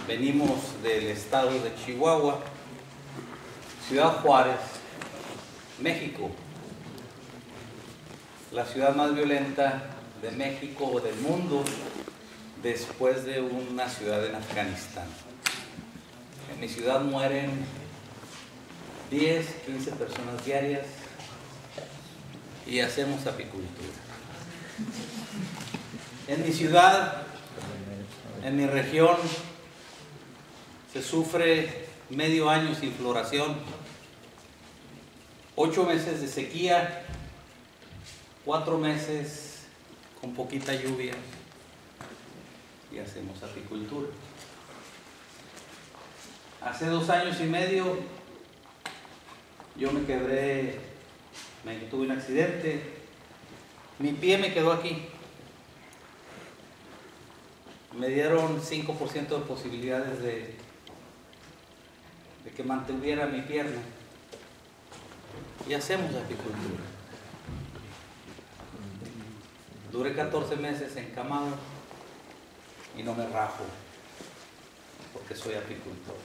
Venimos del estado de Chihuahua, Ciudad Juárez, México, la ciudad más violenta de México o del mundo después de una ciudad en Afganistán. En mi ciudad mueren 10, 15 personas diarias y hacemos apicultura. En mi ciudad, en mi región, se sufre medio año sin floración, 8 meses de sequía, 4 meses con poquita lluvia y hacemos apicultura. Hace 2 años y medio yo me quebré, tuve un accidente, mi pie me quedó aquí. Me dieron 5% de posibilidades de que mantuviera mi pierna. Y hacemos apicultura. Duré 14 meses encamado y no me rajo porque soy apicultor.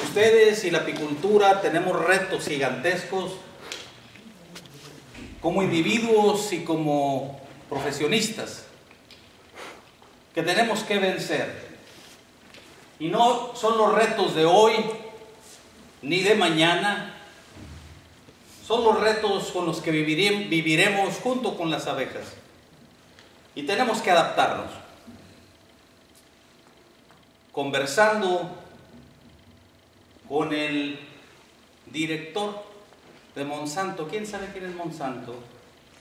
Ustedes y la apicultura tenemos retos gigantescos como individuos y como profesionistas que tenemos que vencer. Y no son los retos de hoy ni de mañana, son los retos con los que viviremos junto con las abejas. Y tenemos que adaptarnos. Conversando con el director de Monsanto. ¿Quién sabe quién es Monsanto?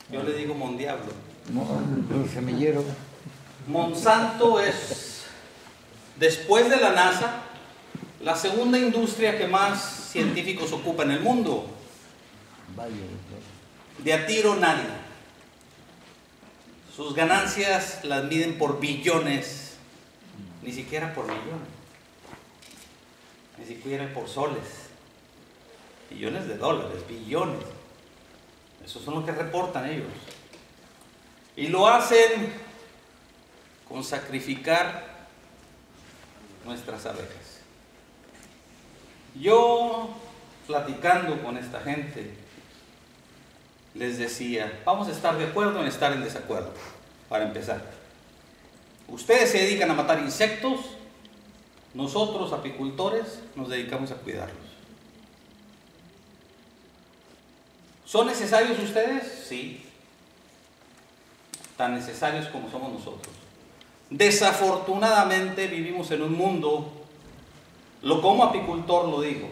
Yo le digo Mondiablo. El semillero. Monsanto es, después de la NASA, la segunda industria que más científicos ocupa en el mundo. De a tiro nadie. Sus ganancias las miden por billones, ni siquiera por millones, ni siquiera por soles, billones de dólares, billones. Esos son los que reportan ellos. Y lo hacen con sacrificar nuestras abejas. Yo, platicando con esta gente, les decía, vamos a estar de acuerdo en estar en desacuerdo, para empezar. Ustedes se dedican a matar insectos, nosotros, apicultores, nos dedicamos a cuidarlos. ¿Son necesarios ustedes? Sí. Tan necesarios como somos nosotros. Desafortunadamente vivimos en un mundo, como apicultor lo digo,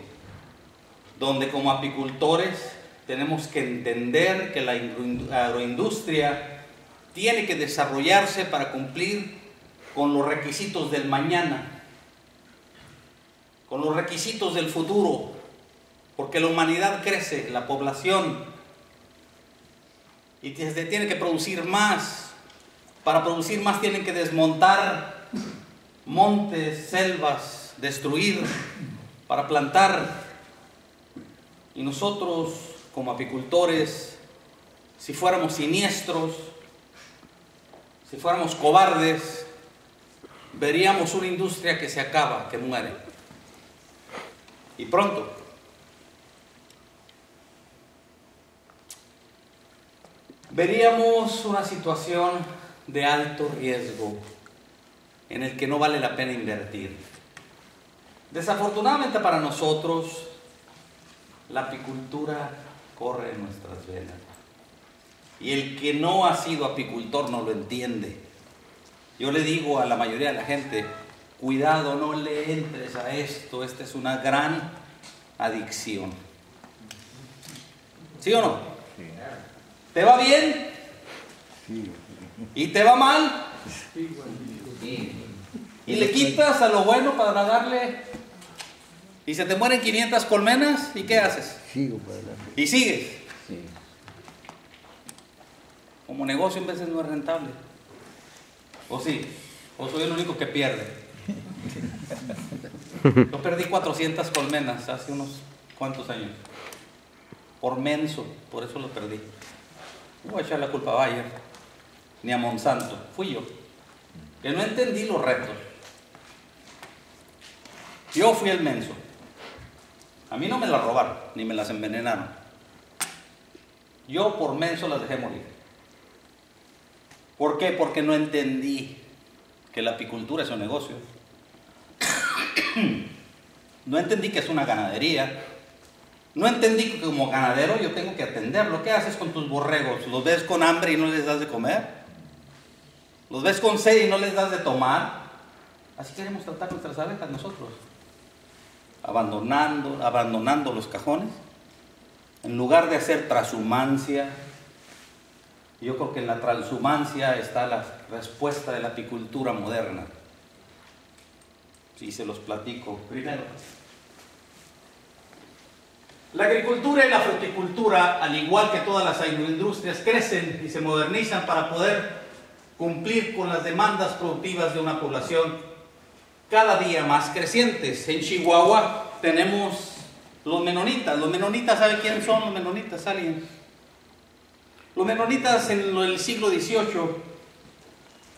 donde como apicultores tenemos que entender que la agroindustria tiene que desarrollarse para cumplir con los requisitos del mañana, con los requisitos del futuro, porque la humanidad crece, la población, y se tiene que producir más. Para producir más tienen que desmontar montes, selvas, destruir para plantar. Y nosotros, como apicultores, si fuéramos siniestros, si fuéramos cobardes, veríamos una industria que se acaba, que muere. Y pronto. Veríamos una situación de alto riesgo en el que no vale la pena invertir. Desafortunadamente para nosotros, la apicultura corre en nuestras venas. Y el que no ha sido apicultor no lo entiende. Yo le digo a la mayoría de la gente, cuidado, no le entres a esto, esta es una gran adicción. ¿Sí o no? Sí. ¿Te va bien? Sí. ¿Y te va mal? Y le quitas a lo bueno para darle. Y se te mueren 500 colmenas, ¿y qué haces? Sigo para adelante. Y sigues. Sí. Como negocio en veces no es rentable. ¿O sí? ¿O soy el único que pierde? Yo perdí 400 colmenas hace unos cuantos años. Por menso, por eso lo perdí. No voy a echar la culpa a Bayer ni a Monsanto, fui yo, que no entendí los retos. Yo fui el menso. A mí no me las robaron, ni me las envenenaron. Yo por menso las dejé morir. ¿Por qué? Porque no entendí que la apicultura es un negocio. No entendí que es una ganadería. No entendí que como ganadero yo tengo que atenderlo. ¿Qué haces con tus borregos? ¿Los ves con hambre y no les das de comer? ¿Los ves con sed y no les das de tomar? Así queremos tratar nuestras abejas nosotros. Abandonando los cajones. En lugar de hacer transhumancia. Yo creo que en la transhumancia está la respuesta de la apicultura moderna. Si se los platico primero. La agricultura y la fruticultura, al igual que todas las agroindustrias, crecen y se modernizan para poder cumplir con las demandas productivas de una población cada día más crecientes. En Chihuahua tenemos los menonitas. Los menonitas, ¿saben quiénes son los menonitas? ¿Alguien? Los menonitas en el siglo XVIII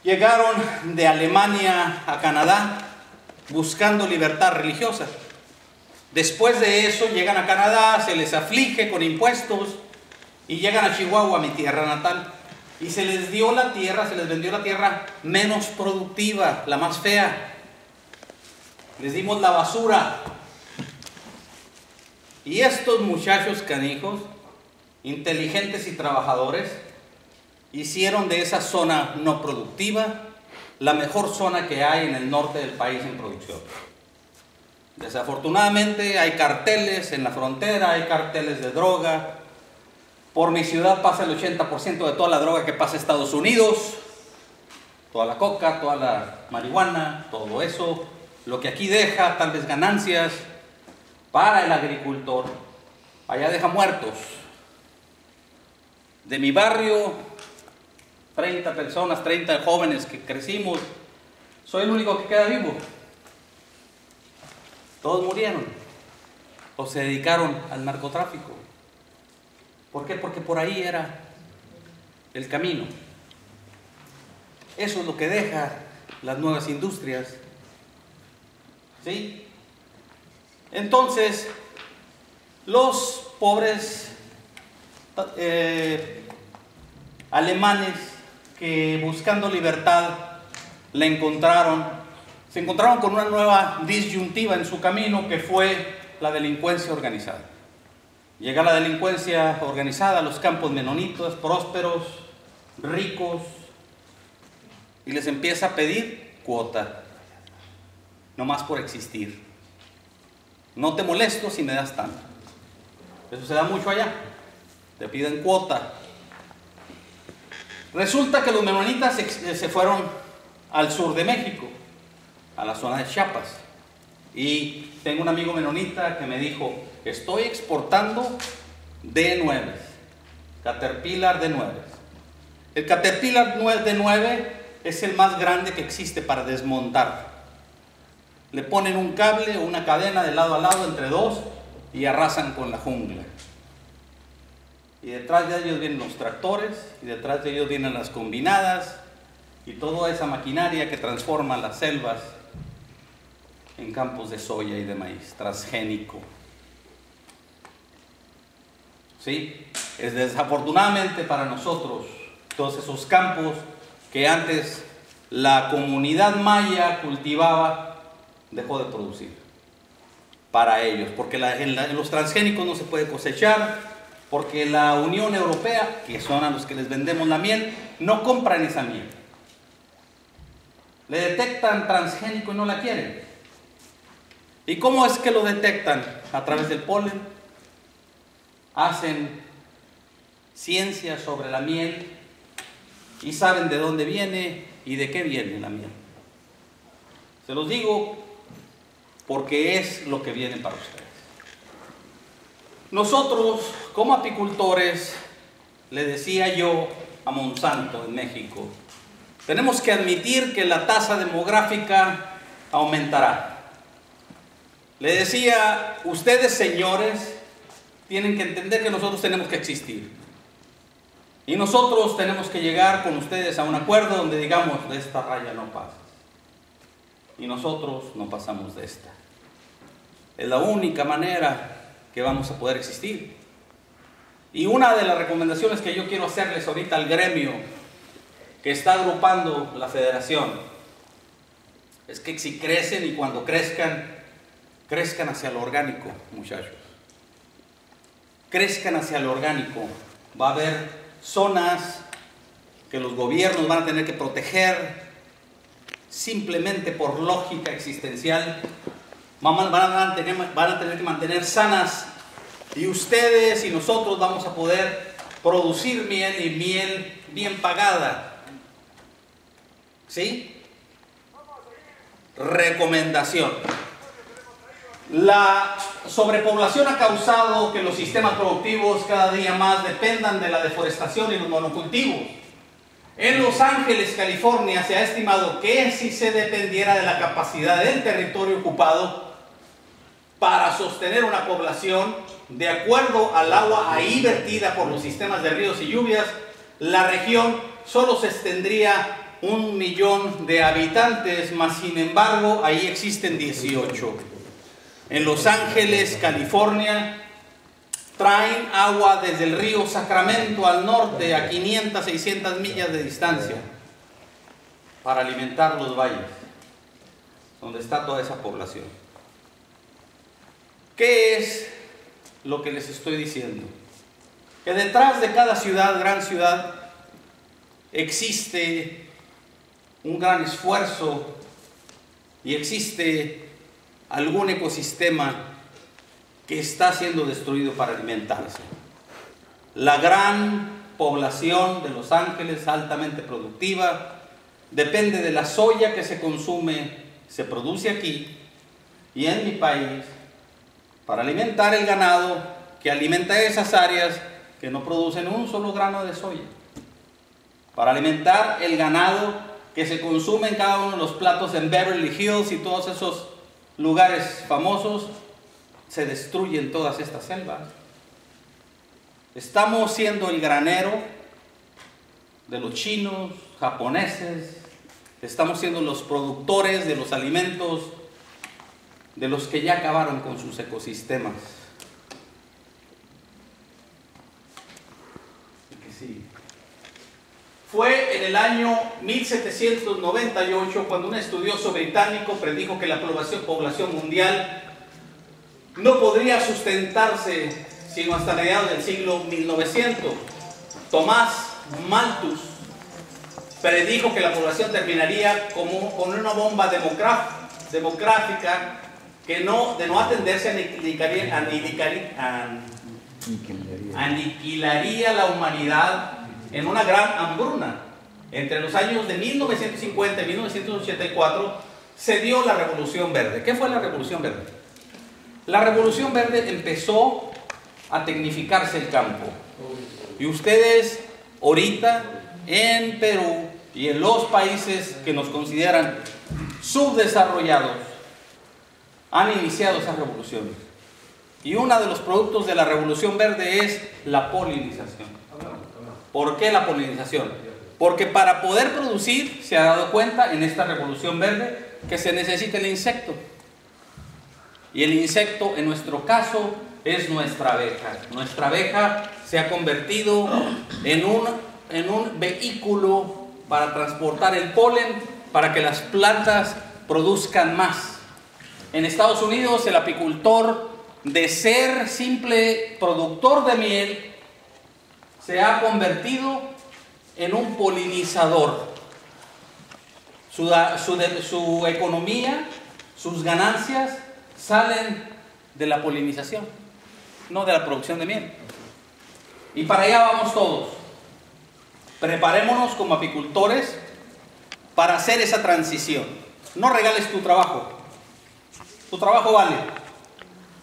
llegaron de Alemania a Canadá buscando libertad religiosa. Después de eso llegan a Canadá, se les aflige con impuestos y llegan a Chihuahua, mi tierra natal. Y se les dio la tierra, se les vendió la tierra menos productiva, la más fea. Les dimos la basura. Y estos muchachos canijos, inteligentes y trabajadores, hicieron de esa zona no productiva la mejor zona que hay en el norte del país en producción. Desafortunadamente hay carteles en la frontera, hay carteles de droga. Por mi ciudad pasa el 80% de toda la droga que pasa a Estados Unidos, toda la coca, toda la marihuana, todo eso, lo que aquí deja tal vez ganancias para el agricultor, allá deja muertos. De mi barrio, 30 personas, 30 jóvenes que crecimos, soy el único que queda vivo. Todos murieron o se dedicaron al narcotráfico. ¿Por qué? Porque por ahí era el camino. Eso es lo que deja las nuevas industrias. ¿Sí? Entonces, los pobres alemanes que buscando libertad la encontraron, se encontraron con una nueva disyuntiva en su camino, que fue la delincuencia organizada. Llega la delincuencia organizada a los campos menonitas, prósperos, ricos, y les empieza a pedir cuota, nomás por existir. No te molesto si me das tanto. Eso se da mucho allá. Te piden cuota. Resulta que los menonitas se fueron al sur de México, a la zona de Chiapas. Y tengo un amigo menonita que me dijo: estoy exportando D9, Caterpillar D9. El Caterpillar D9 es el más grande que existe para desmontar. Le ponen un cable o una cadena de lado a lado entre dos y arrasan con la jungla. Y detrás de ellos vienen los tractores, y detrás de ellos vienen las combinadas y toda esa maquinaria que transforma las selvas en campos de soya y de maíz transgénico. ¿Sí? Es desafortunadamente para nosotros todos esos campos que antes la comunidad maya cultivaba, dejó de producir para ellos, porque en los transgénicos no se puede cosechar, porque la Unión Europea, que son a los que les vendemos la miel, no compran esa miel. Le detectan transgénico y no la quieren. ¿Y cómo es que lo detectan? A través del polen. Hacen ciencia sobre la miel y saben de dónde viene y de qué viene la miel. Se los digo porque es lo que viene para ustedes. Nosotros, como apicultores, le decía yo a Monsanto en México, tenemos que admitir que la tasa demográfica aumentará. Le decía, ustedes señores, tienen que entender que nosotros tenemos que existir. Y nosotros tenemos que llegar con ustedes a un acuerdo donde digamos, de esta raya no pasas. Y nosotros no pasamos de esta. Es la única manera que vamos a poder existir. Y una de las recomendaciones que yo quiero hacerles ahorita al gremio que está agrupando la federación es que si crecen y cuando crezcan, crezcan hacia lo orgánico, muchachos. Crezcan hacia lo orgánico. Va a haber zonas que los gobiernos van a tener que proteger simplemente por lógica existencial. Van a tener que mantener sanas, y ustedes y nosotros vamos a poder producir miel, y miel bien pagada. ¿Sí? Recomendación. La sobrepoblación ha causado que los sistemas productivos cada día más dependan de la deforestación y los monocultivos. En Los Ángeles, California, se ha estimado que si se dependiera de la capacidad del territorio ocupado para sostener una población, de acuerdo al agua ahí vertida por los sistemas de ríos y lluvias, la región solo se extendría 1 millón de habitantes, mas sin embargo ahí existen 18. En Los Ángeles, California, traen agua desde el río Sacramento al norte a 500, 600 millas de distancia para alimentar los valles donde está toda esa población. ¿Qué es lo que les estoy diciendo? Que detrás de cada ciudad, gran ciudad, existe un gran esfuerzo y existe algún ecosistema que está siendo destruido para alimentarse. La gran población de Los Ángeles, altamente productiva, depende de la soya que se consume, se produce aquí y en mi país, para alimentar el ganado que alimenta esas áreas que no producen un solo grano de soya, para alimentar el ganado que se consume en cada uno de los platos en Beverly Hills y todos esos lugares famosos. Se destruyen todas estas selvas. Estamos siendo el granero de los chinos, japoneses. Estamos siendo los productores de los alimentos de los que ya acabaron con sus ecosistemas. Fue en el año 1798 cuando un estudioso británico predijo que la población mundial no podría sustentarse sino hasta mediados del siglo 1900. Tomás Malthus predijo que la población terminaría como con una bomba demográfica que de no atenderse aniquilaría la humanidad en una gran hambruna. Entre los años de 1950 y 1984 se dio la Revolución Verde. ¿Qué fue la Revolución Verde? La Revolución Verde empezó a tecnificarse el campo. Y ustedes ahorita en Perú y en los países que nos consideran subdesarrollados han iniciado esas revoluciones. Y uno de los productos de la Revolución Verde es la polinización. ¿Por qué la polinización? Porque para poder producir, se ha dado cuenta en esta Revolución Verde que se necesita el insecto. Y el insecto, en nuestro caso, es nuestra abeja. Nuestra abeja se ha convertido en un vehículo para transportar el polen, para que las plantas produzcan más. En Estados Unidos, el apicultor, de ser simple productor de miel, se ha convertido en un polinizador. Su economía, sus ganancias salen de la polinización, no de la producción de miel. Y para allá vamos todos. Preparémonos como apicultores para hacer esa transición. No regales tu trabajo. Tu trabajo vale.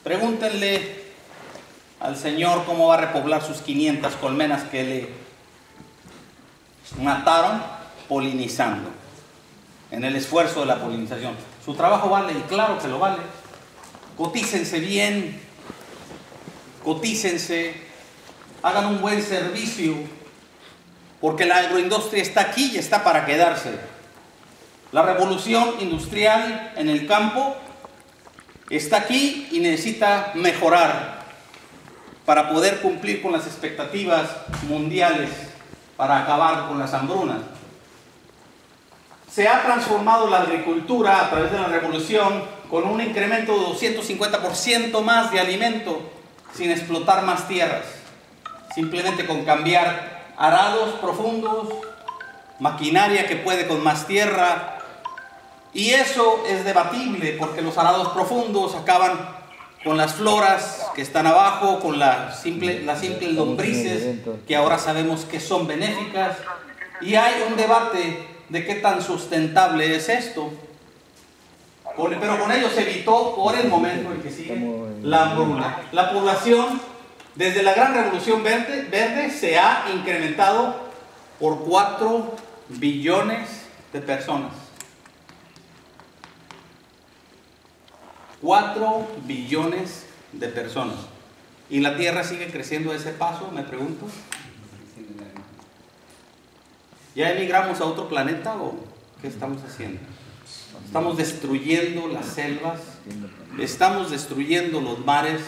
Pregúntenle al Señor cómo va a repoblar sus 500 colmenas que le mataron polinizando, en el esfuerzo de la polinización. Su trabajo vale, y claro que lo vale. Cotícense bien, cotícense, hagan un buen servicio, porque la agroindustria está aquí y está para quedarse. La revolución industrial en el campo está aquí y necesita mejorar para poder cumplir con las expectativas mundiales, para acabar con las hambrunas. Se ha transformado la agricultura a través de la revolución con un incremento de 250% más de alimento sin explotar más tierras, simplemente con cambiar arados profundos, maquinaria que puede con más tierra. Y eso es debatible porque los arados profundos acaban con las floras que están abajo, con las simples lombrices que ahora sabemos que son benéficas. Y hay un debate de qué tan sustentable es esto. Pero con ello se evitó por el momento en que sigue la hambruna. La población desde la gran revolución verde se ha incrementado por 4 billones de personas. 4 billones de personas. ¿Y la Tierra sigue creciendo a ese paso? Me pregunto. ¿Ya emigramos a otro planeta o qué estamos haciendo? Estamos destruyendo las selvas, estamos destruyendo los mares.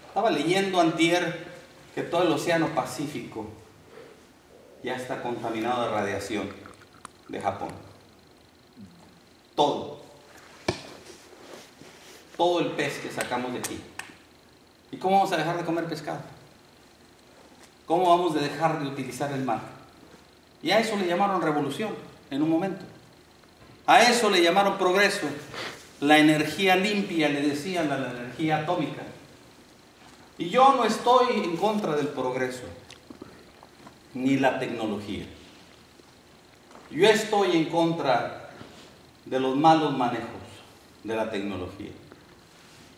Estaba leyendo antier que todo el océano Pacífico ya está contaminado de radiación de Japón. Todo el pez que sacamos de aquí. ¿Y cómo vamos a dejar de comer pescado? ¿Cómo vamos a dejar de utilizar el mar? Y a eso le llamaron revolución en un momento. A eso le llamaron progreso. La energía limpia, le decían, la energía atómica. Y yo no estoy en contra del progreso, ni la tecnología. Yo estoy en contra de los malos manejos de la tecnología.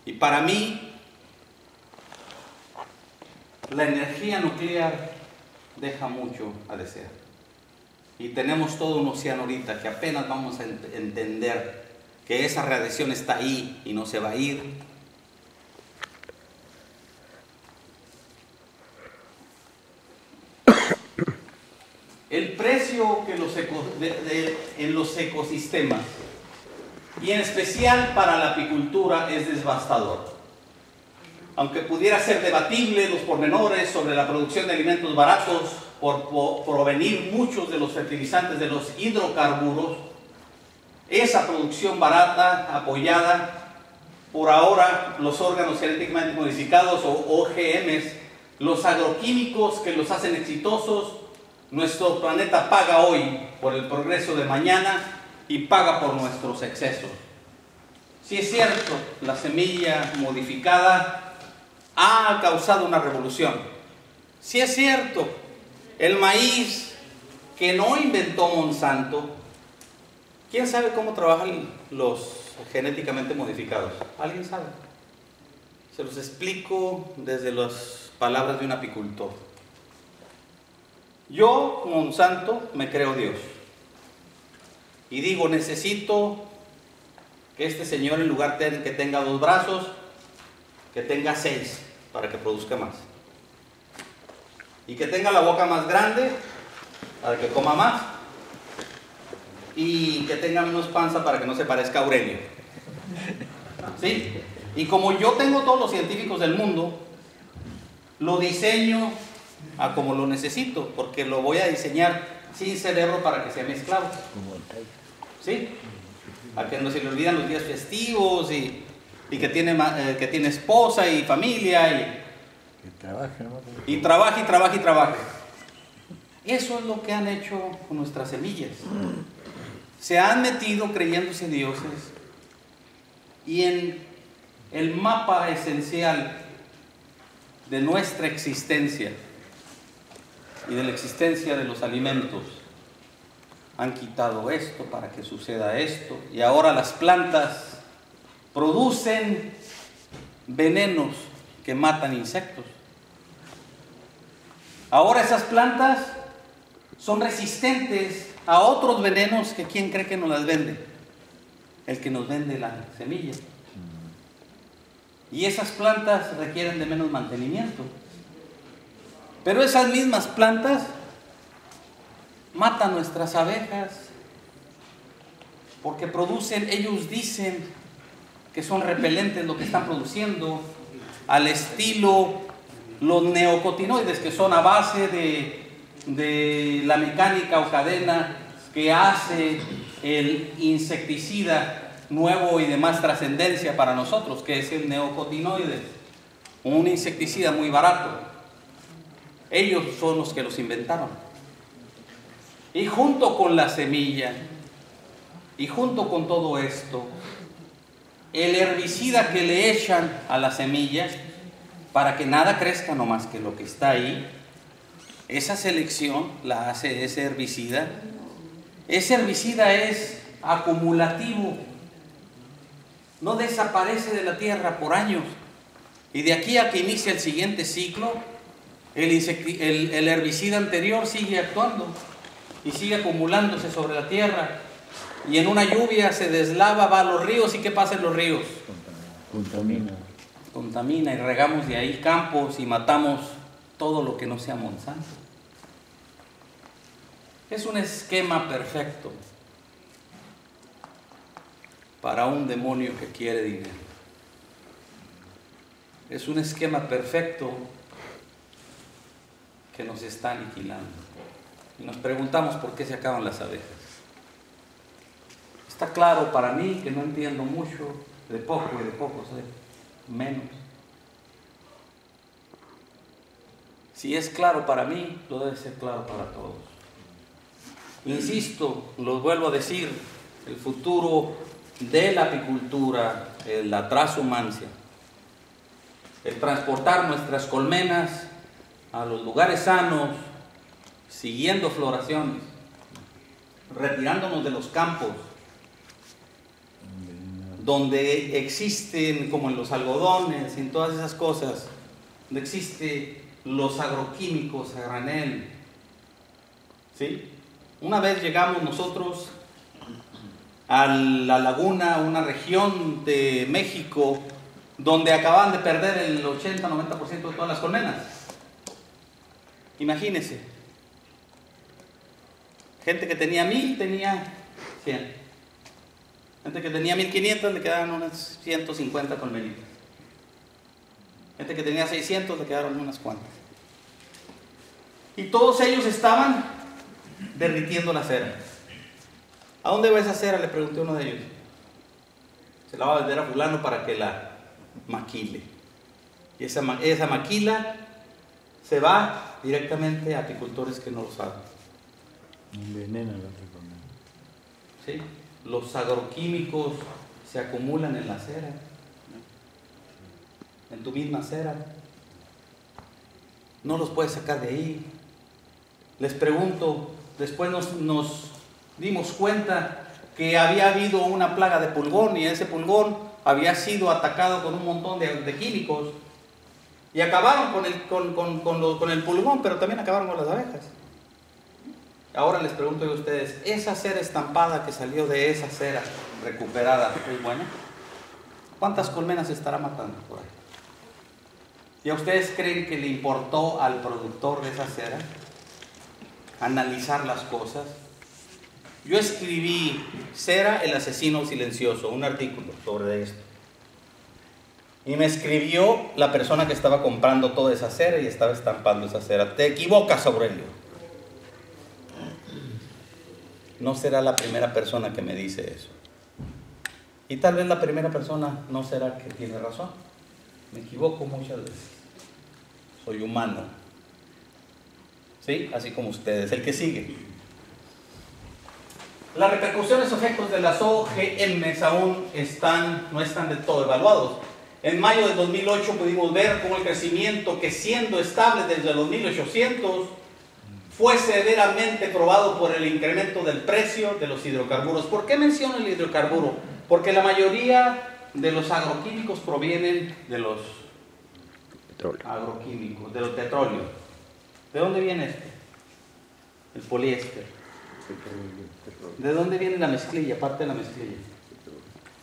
Y para mí, la energía nuclear deja mucho a desear. Y tenemos todo un océano ahorita que apenas vamos a entender que esa radiación está ahí y no se va a ir. El precio que en los ecosistemas, y en especial para la apicultura, es devastador. Aunque pudiera ser debatible los pormenores sobre la producción de alimentos baratos por provenir muchos de los fertilizantes de los hidrocarburos, esa producción barata, apoyada por ahora los órganos genéticamente modificados o OGMs, los agroquímicos que los hacen exitosos, nuestro planeta paga hoy por el progreso de mañana y paga por nuestros excesos. Sí es cierto, la semilla modificada ha causado una revolución. Sí es cierto, el maíz que no inventó Monsanto, ¿quién sabe cómo trabajan los genéticamente modificados? ¿Alguien sabe? Se los explico desde las palabras de un apicultor. Yo, Monsanto, me creo Dios. Y digo, necesito que este señor, en lugar de que tenga 2 brazos, que tenga 6 para que produzca más. Y que tenga la boca más grande para que coma más. Y que tenga menos panza para que no se parezca a Aurelio. ¿Sí? Y como yo tengo todos los científicos del mundo, lo diseño a como lo necesito, porque lo voy a diseñar sin cerebro para que sea mi esclavo. ¿Sí? A que no se le olvidan los días festivos y que tiene esposa y familia y trabaja. Eso es lo que han hecho con nuestras semillas. Se han metido creyéndose dioses y en el mapa esencial de nuestra existencia y de la existencia de los alimentos han quitado esto para que suceda esto, y ahora las plantas producen venenos que matan insectos. Ahora esas plantas son resistentes a otros venenos que ¿quién cree que nos las vende? El que nos vende la semilla. Y esas plantas requieren de menos mantenimiento. Pero esas mismas plantas matan nuestras abejas porque producen, ellos dicen que son repelentes lo que están produciendo, al estilo los neocotinoides, que son a base de la mecánica o cadena que hace el insecticida nuevo y de más trascendencia para nosotros, que es el neocotinoide, un insecticida muy barato. Ellos son los que los inventaron. Y junto con la semilla, y junto con todo esto, el herbicida que le echan a la semilla para que nada crezca no más que lo que está ahí, esa selección la hace ese herbicida. Ese herbicida es acumulativo, no desaparece de la tierra por años, y de aquí a que inicia el siguiente ciclo, el herbicida anterior sigue actuando y sigue acumulándose sobre la tierra, y en una lluvia se deslava, va a los ríos. ¿Y qué pasa en los ríos? Contamina, y regamos de ahí campos y matamos todo lo que no sea Monsanto. Es un esquema perfecto para un demonio que quiere dinero. Es un esquema perfecto que nos está aniquilando. Y nos preguntamos por qué se acaban las abejas. Está claro para mí, que no entiendo mucho, de poco y de poco sé menos. Si es claro para mí, lo debe ser claro para todos. Insisto, lo vuelvo a decir, el futuro de la apicultura, la transhumancia, el transportar nuestras colmenas a los lugares sanos, siguiendo floraciones, retirándonos de los campos, donde existen, como en los algodones y en todas esas cosas, donde existen los agroquímicos a granel. ¿Sí? Una vez llegamos nosotros a la laguna, una región de México, donde acaban de perder el 80-90% de todas las colmenas. Imagínense. Gente que tenía 1000, tenía 100. Gente que tenía 1500, le quedaron unas 150 colmenitas. Gente que tenía 600, le quedaron unas cuantas. Y todos ellos estaban derritiendo la cera. ¿A dónde va esa cera?, le pregunté a uno de ellos. Se la va a vender a fulano para que la maquile. Y esa maquila se va directamente a apicultores que no lo saben. Envenena la recomiendo. ¿Sí? Los agroquímicos se acumulan en la cera, en tu misma cera. No los puedes sacar de ahí. Les pregunto, después nos dimos cuenta que había habido una plaga de pulgón, y ese pulgón había sido atacado con un montón de químicos, y acabaron con el pulgón, pero también acabaron con las abejas. Ahora les pregunto a ustedes, ¿esa cera estampada que salió de esa cera recuperada es buena? ¿Cuántas colmenas estará matando por ahí? ¿Y a ustedes creen que le importó al productor de esa cera analizar las cosas? Yo escribí Cera, el asesino silencioso, un artículo sobre esto. Y me escribió la persona que estaba comprando toda esa cera y estaba estampando esa cera. Te equivocas, Aurelio. No será la primera persona que me dice eso. Y tal vez la primera persona no será que tiene razón. Me equivoco muchas veces. Soy humano. ¿Sí? Así como ustedes. El que sigue. Las repercusiones o efectos de las OGMs aún no están del todo evaluados. En mayo de 2008 pudimos ver cómo el crecimiento, que siendo estable desde los 1800, fue severamente probado por el incremento del precio de los hidrocarburos. ¿Por qué menciono el hidrocarburo? Porque la mayoría de los agroquímicos provienen de los agroquímicos, del petróleo. ¿De dónde viene esto? El poliéster. ¿De dónde viene la mezclilla? Parte de la mezclilla.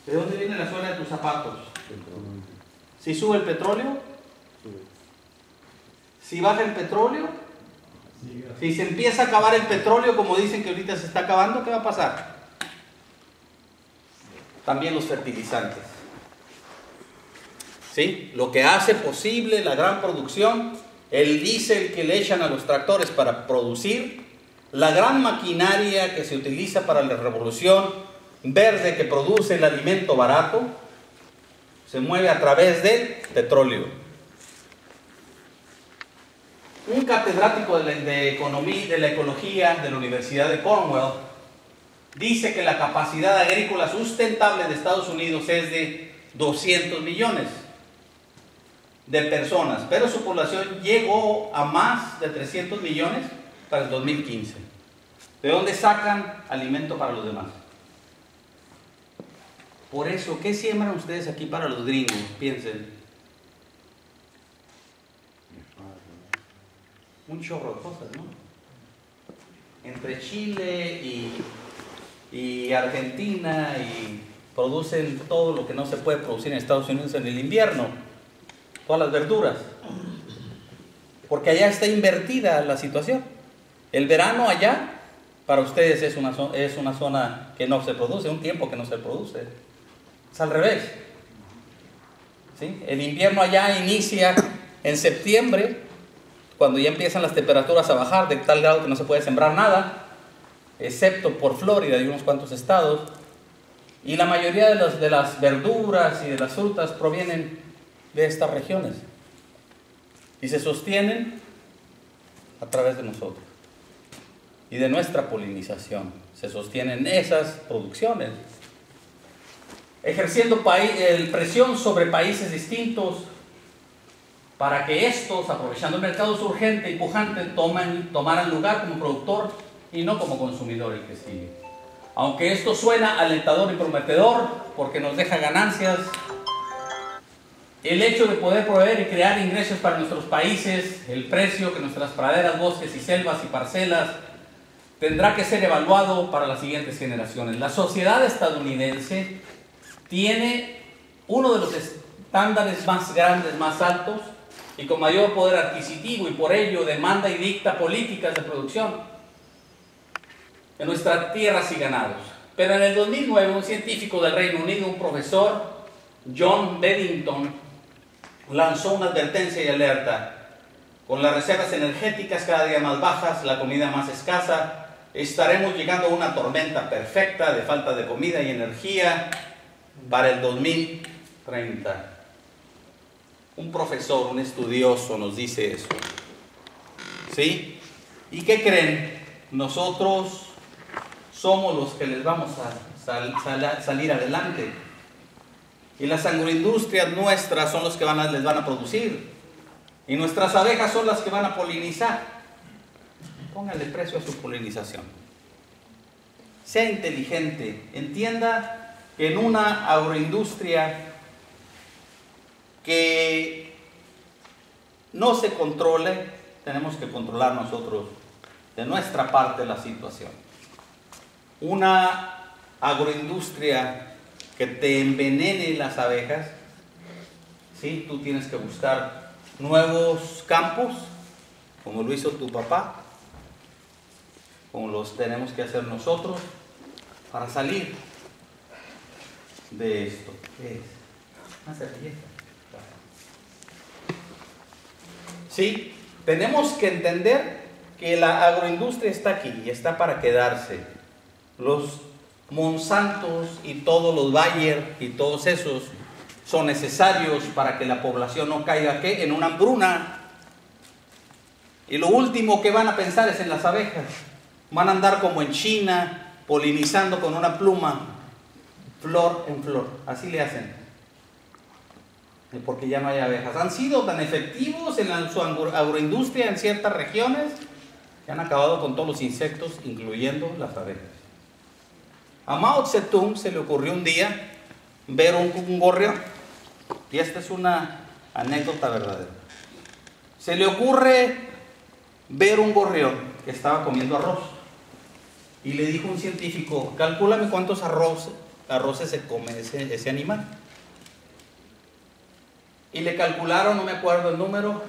¿De dónde viene la suela de tus zapatos? Si sube el petróleo, si baja el petróleo, si se empieza a acabar el petróleo, como dicen que ahorita se está acabando, ¿qué va a pasar? También los fertilizantes. ¿sí? Lo que hace posible la gran producción, el diésel que le echan a los tractores para producir, la gran maquinaria que se utiliza para la revolución verde que produce el alimento barato, se mueve a través del petróleo. Un catedrático de economía, de la ecología de la Universidad de Cornell dice que la capacidad agrícola sustentable de Estados Unidos es de 200 millones de personas, pero su población llegó a más de 300 millones para el 2015. ¿De dónde sacan alimento para los demás? Por eso, ¿qué siembran ustedes aquí para los gringos? Piensen. Un chorro de cosas, ¿no? Entre Chile y Argentina, y producen todo lo que no se puede producir en Estados Unidos en el invierno, todas las verduras, porque allá está invertida la situación. El verano allá para ustedes es una zona que no se produce, un tiempo que no se produce. Es al revés, ¿sí? El invierno allá inicia en septiembre, cuando ya empiezan las temperaturas a bajar de tal grado que no se puede sembrar nada, excepto por Florida y unos cuantos estados, y la mayoría de las verduras y de las frutas provienen de estas regiones y se sostienen a través de nosotros y de nuestra polinización. Se sostienen esas producciones, ejerciendo presión sobre países distintos para que estos, aprovechando el mercado surgente y pujante, tomaran lugar como productor y no como consumidor el que sigue. Aunque esto suena alentador y prometedor porque nos deja ganancias, el hecho de poder proveer y crear ingresos para nuestros países, el precio que nuestras praderas, bosques y selvas y parcelas tendrá que ser evaluado para las siguientes generaciones. La sociedad estadounidense tiene uno de los estándares más grandes, más altos y con mayor poder adquisitivo, y por ello demanda y dicta políticas de producción en nuestras tierras y ganados. Pero en el 2009 un científico del Reino Unido, un profesor, John Beddington, lanzó una advertencia y alerta: con las reservas energéticas cada día más bajas, la comida más escasa, estaremos llegando a una tormenta perfecta de falta de comida y energía para el 2030. Un profesor, un estudioso nos dice eso, ¿sí? ¿Y qué creen? Nosotros somos los que les vamos a salir adelante, y las agroindustrias nuestras son los que les van a producir, y nuestras abejas son las que van a polinizar. Póngale precio a su polinización. Sea inteligente, entienda que en una agroindustria que no se controle, tenemos que controlar nosotros de nuestra parte la situación. Una agroindustria que te envenene las abejas, ¿sí? Tú tienes que buscar nuevos campos, como lo hizo tu papá, como los tenemos que hacer nosotros, para salir de esto. ¿Qué es? Una servilleta. Sí, tenemos que entender que la agroindustria está aquí y está para quedarse. Los Monsantos y todos los Bayer y todos esos son necesarios para que la población no caiga ¿qué? En una hambruna. Y lo último que van a pensar es en las abejas. Van a andar como en China, polinizando con una pluma, flor en flor. Así le hacen, porque ya no hay abejas. Han sido tan efectivos en su agroindustria en ciertas regiones que han acabado con todos los insectos, incluyendo las abejas. A Mao Zedong se le ocurrió un día ver un gorrión, y esta es una anécdota verdadera. Se le ocurre ver un gorrión que estaba comiendo arroz, y le dijo un científico: calcúlame cuántos arroces se come ese animal. Y le calcularon, no me acuerdo el número,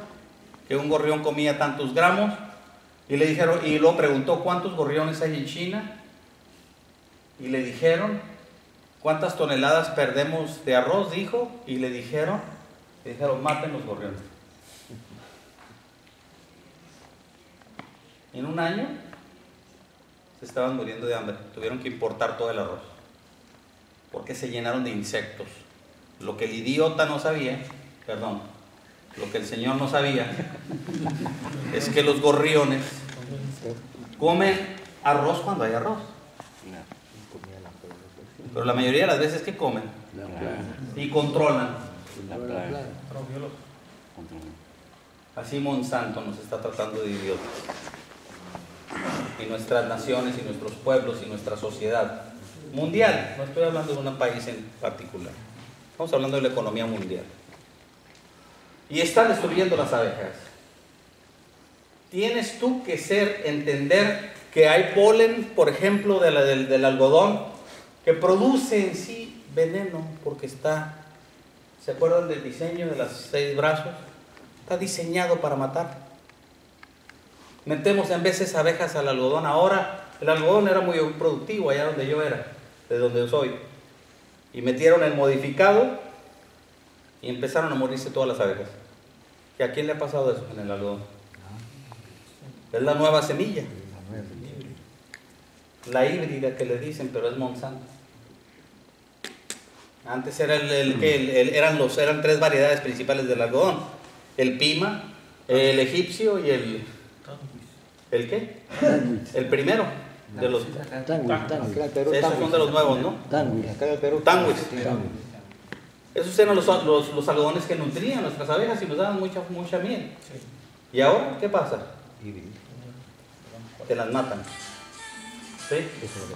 que un gorrión comía tantos gramos, y le dijeron, y luego preguntó cuántos gorriones hay en China, y le dijeron cuántas toneladas perdemos de arroz, dijo, y le dijeron Y dijeron, maten los gorriones. En un año se estaban muriendo de hambre. Tuvieron que importar todo el arroz. Porque se llenaron de insectos. Lo que el idiota no sabía, perdón, lo que el Señor no sabía, es que los gorriones comen arroz cuando hay arroz. Pero la mayoría de las veces que comen y controlan. Así Monsanto nos está tratando de idiotas. Y nuestras naciones y nuestros pueblos y nuestra sociedad mundial, no estoy hablando de un país en particular, estamos hablando de la economía mundial. Y están destruyendo las abejas. Tienes tú que entender que hay polen, por ejemplo, del algodón, que produce en sí veneno, porque ¿se acuerdan del diseño de los 6 brazos? Está diseñado para matar. Metemos en veces abejas al algodón. Ahora, el algodón era muy productivo allá donde yo era, de donde soy. Y metieron el modificado y empezaron a morirse todas las abejas. ¿Y a quién le ha pasado eso en el algodón? Es la nueva semilla. La híbrida que le dicen, pero es Monsanto. Antes era eran 3 variedades principales del algodón: el pima, el egipcio y ¿el qué? El primero de los. Esos son de los nuevos, ¿no? Tanguis. Esos eran los algodones que nutrían nuestras abejas y nos daban mucha miel. ¿Y ahora qué pasa? Que las matan. ¿Sí?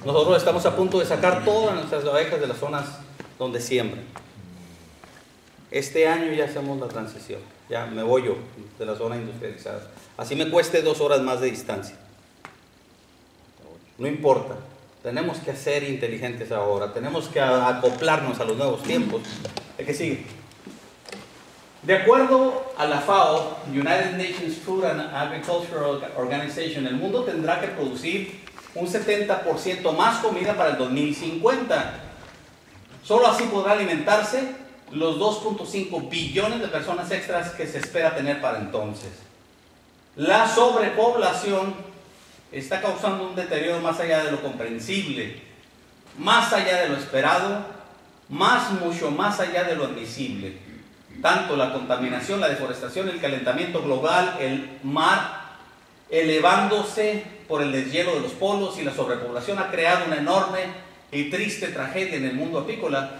Nosotros estamos a punto de sacar todas nuestras abejas de las zonas donde siembran. Este año ya hacemos la transición. Ya me voy yo de la zona industrializada. Así me cueste 2 horas más de distancia. No importa. Tenemos que ser inteligentes ahora. Tenemos que acoplarnos a los nuevos tiempos. ¿El que sigue? De acuerdo a la FAO, United Nations Food and Agricultural Organization, el mundo tendrá que producir un 70% más comida para el 2050. Solo así podrá alimentarse los 2.5 billones de personas extras que se espera tener para entonces. La sobrepoblación está causando un deterioro más allá de lo comprensible, más allá de lo esperado, mucho más allá de lo admisible. Tanto la contaminación, la deforestación, el calentamiento global, el mar elevándose por el deshielo de los polos y la sobrepoblación ha creado una enorme y triste tragedia en el mundo apícola.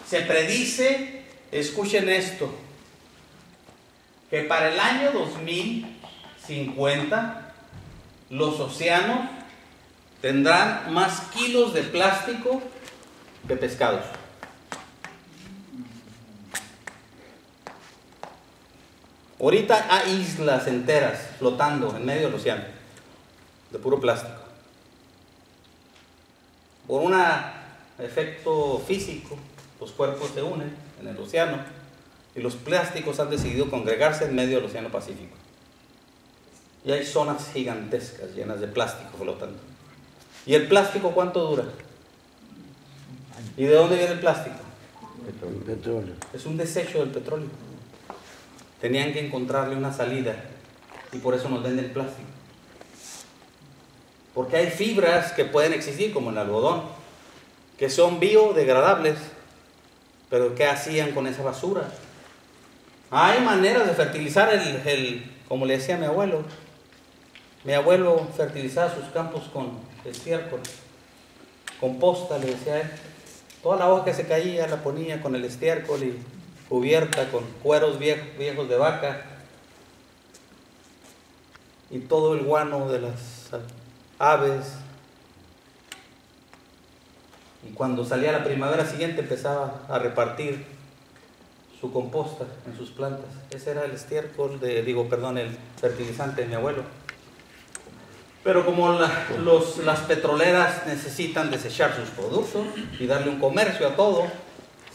Se predice, escuchen esto, que para el año 2050 los océanos tendrán más kilos de plástico que pescados. Ahorita hay islas enteras flotando en medio del océano de puro plástico. Por un efecto físico, los cuerpos se unen en el océano y los plásticos han decidido congregarse en medio del océano Pacífico. Y hay zonas gigantescas llenas de plástico flotando. ¿Y el plástico cuánto dura? ¿Y de dónde viene el plástico? Petróleo. Es un desecho del petróleo. Tenían que encontrarle una salida y por eso nos venden plástico. Porque hay fibras que pueden existir, como el algodón, que son biodegradables, pero ¿qué hacían con esa basura? Hay maneras de fertilizar como le decía mi abuelo fertilizaba sus campos con estiércol, composta, le decía él. Toda la hoja que se caía la ponía con el estiércol y cubierta con cueros viejos de vaca y todo el guano de las aves. Y cuando salía la primavera siguiente empezaba a repartir su composta en sus plantas. Ese era el estiércol, el fertilizante de mi abuelo. Pero como las petroleras necesitan desechar sus productos y darle un comercio a todo,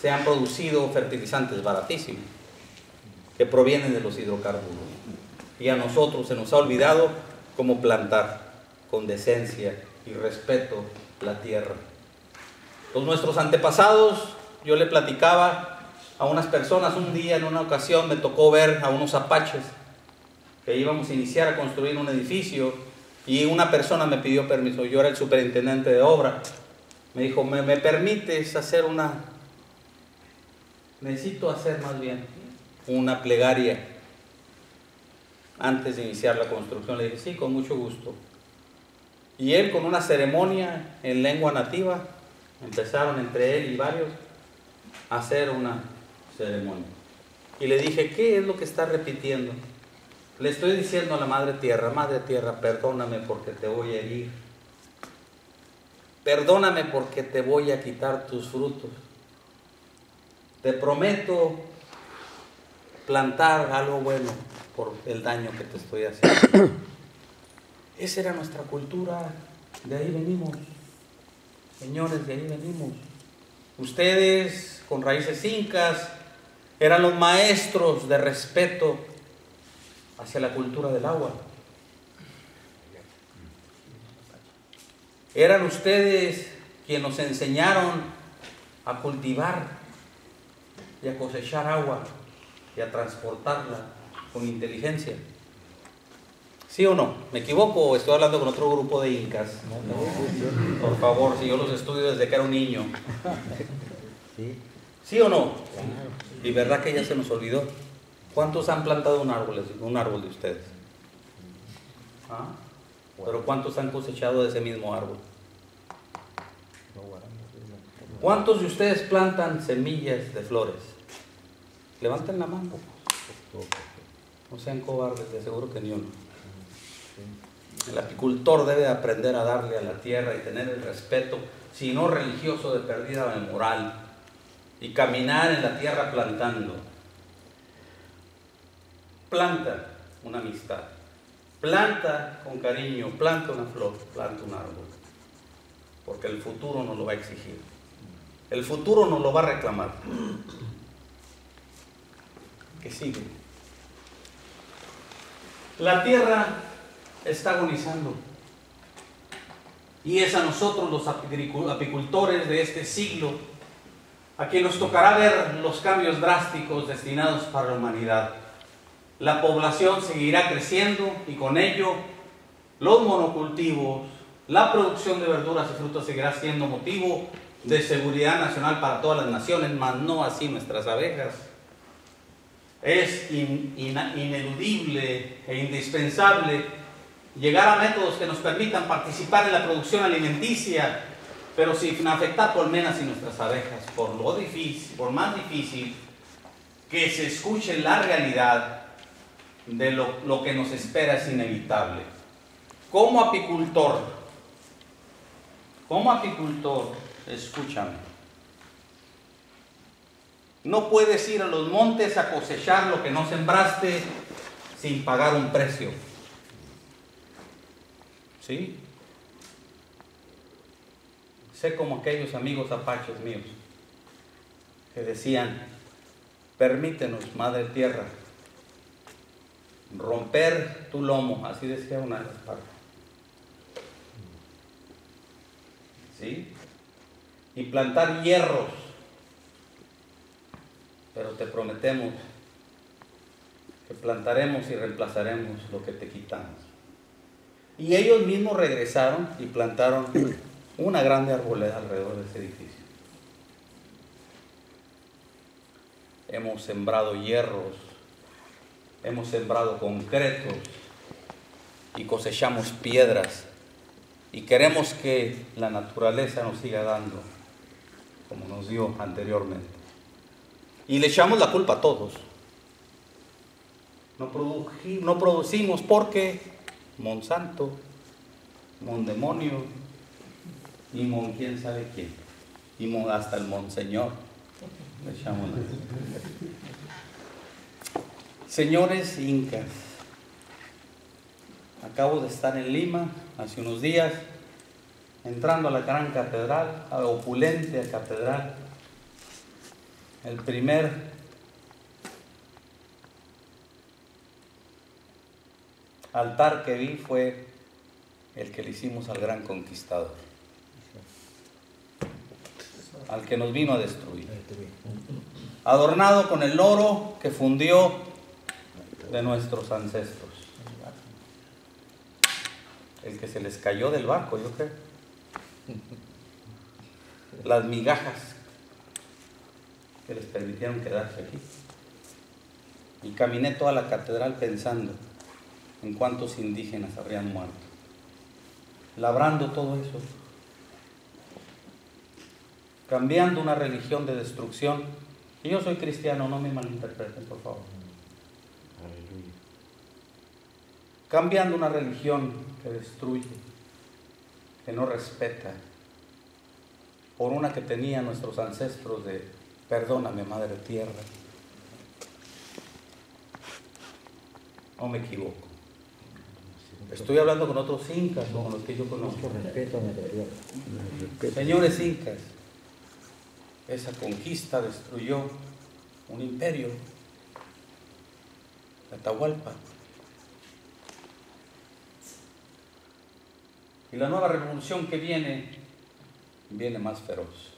se han producido fertilizantes baratísimos que provienen de los hidrocarburos. Y a nosotros se nos ha olvidado cómo plantar con decencia y respeto la tierra. Nuestros antepasados, yo le platicaba, a unas personas. Un día, en una ocasión, me tocó ver a unos apaches que íbamos a iniciar a construir un edificio y una persona me pidió permiso. Yo era el superintendente de obra. Me dijo, ¿me permites hacer necesito hacer más bien una plegaria antes de iniciar la construcción? Le dije, sí, con mucho gusto. Y él, con una ceremonia en lengua nativa, empezaron entre él y varios a hacer una ceremonia. Y le dije, ¿qué es lo que está repitiendo? Le estoy diciendo a la Madre Tierra, perdóname porque te voy a herir. Perdóname porque te voy a quitar tus frutos. Te prometo plantar algo bueno por el daño que te estoy haciendo. Esa era nuestra cultura, de ahí venimos. Señores, de ahí venimos. Ustedes, con raíces incas, eran los maestros de respeto hacia la cultura del agua. Eran ustedes quienes nos enseñaron a cultivar y a cosechar agua y a transportarla con inteligencia. ¿Sí o no? ¿Me equivoco o estoy hablando con otro grupo de incas? Por favor, si yo los estudio desde que era un niño. ¿Sí o no? Y verdad que ya se nos olvidó. ¿Cuántos han plantado un árbol de ustedes? ¿Ah? Pero ¿cuántos han cosechado de ese mismo árbol? ¿Cuántos de ustedes plantan semillas de flores? Levanten la mano. No sean cobardes, de seguro que ni uno. El apicultor debe aprender a darle a la tierra y tener el respeto, si no religioso, de perdida de moral, y caminar en la tierra plantando. Planta una amistad, planta con cariño, planta una flor, planta un árbol, porque el futuro nos lo va a exigir, el futuro nos lo va a reclamar. ¿Qué sigue? La tierra está agonizando y es a nosotros los apicultores de este siglo a quien nos tocará ver los cambios drásticos destinados para la humanidad. La población seguirá creciendo y con ello los monocultivos, la producción de verduras y frutas seguirá siendo motivo de seguridad nacional para todas las naciones, mas no así nuestras abejas. Es ineludible e indispensable llegar a métodos que nos permitan participar en la producción alimenticia, pero sin afectar colmenas y nuestras abejas. Por más difícil que se escuche, la realidad de lo que nos espera es inevitable. Como apicultor, escúchame. No puedes ir a los montes a cosechar lo que no sembraste sin pagar un precio. ¿Sí? Sé como aquellos amigos apaches míos que decían, permítenos, Madre Tierra, romper tu lomo, así decía una de las partes. ¿Sí? Y plantar hierros, pero te prometemos que plantaremos y reemplazaremos lo que te quitamos. Y ellos mismos regresaron y plantaron una grande arboleda alrededor de ese edificio. Hemos sembrado hierros, hemos sembrado concretos y cosechamos piedras, y queremos que la naturaleza nos siga dando como nos dio anteriormente. Y le echamos la culpa a todos. No producimos porque Monsanto, Mondemonio y quién sabe quién, y hasta el Monseñor le echamos la culpa. Señores incas, acabo de estar en Lima hace unos días, entrando a la gran catedral, a la opulente catedral. El primer altar que vi fue el que le hicimos al gran conquistador, al que nos vino a destruir. adornado con el oro que fundió de nuestros ancestros. El que se les cayó del barco, yo creo. Las migajas que les permitieron quedarse aquí. Y caminé toda la catedral pensando en cuántos indígenas habrían muerto, labrando todo eso, cambiando una religión de destrucción. Y yo soy cristiano, no me malinterpreten, por favor. Aleluya. Cambiando una religión que destruye, que no respeta, por una que tenían nuestros ancestros de perdóname, Madre Tierra. No me equivoco. Estoy hablando con otros incas, con los que yo conozco. Respeto a nuestra tierra. Señores incas, esa conquista destruyó un imperio, Atahualpa. Y la nueva revolución que viene más feroz.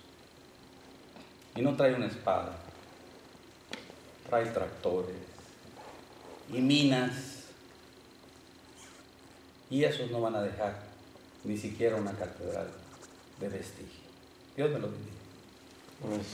Y no trae una espada, trae tractores y minas. Y esos no van a dejar ni siquiera una catedral de vestigio. Dios me lo bendiga. Pues.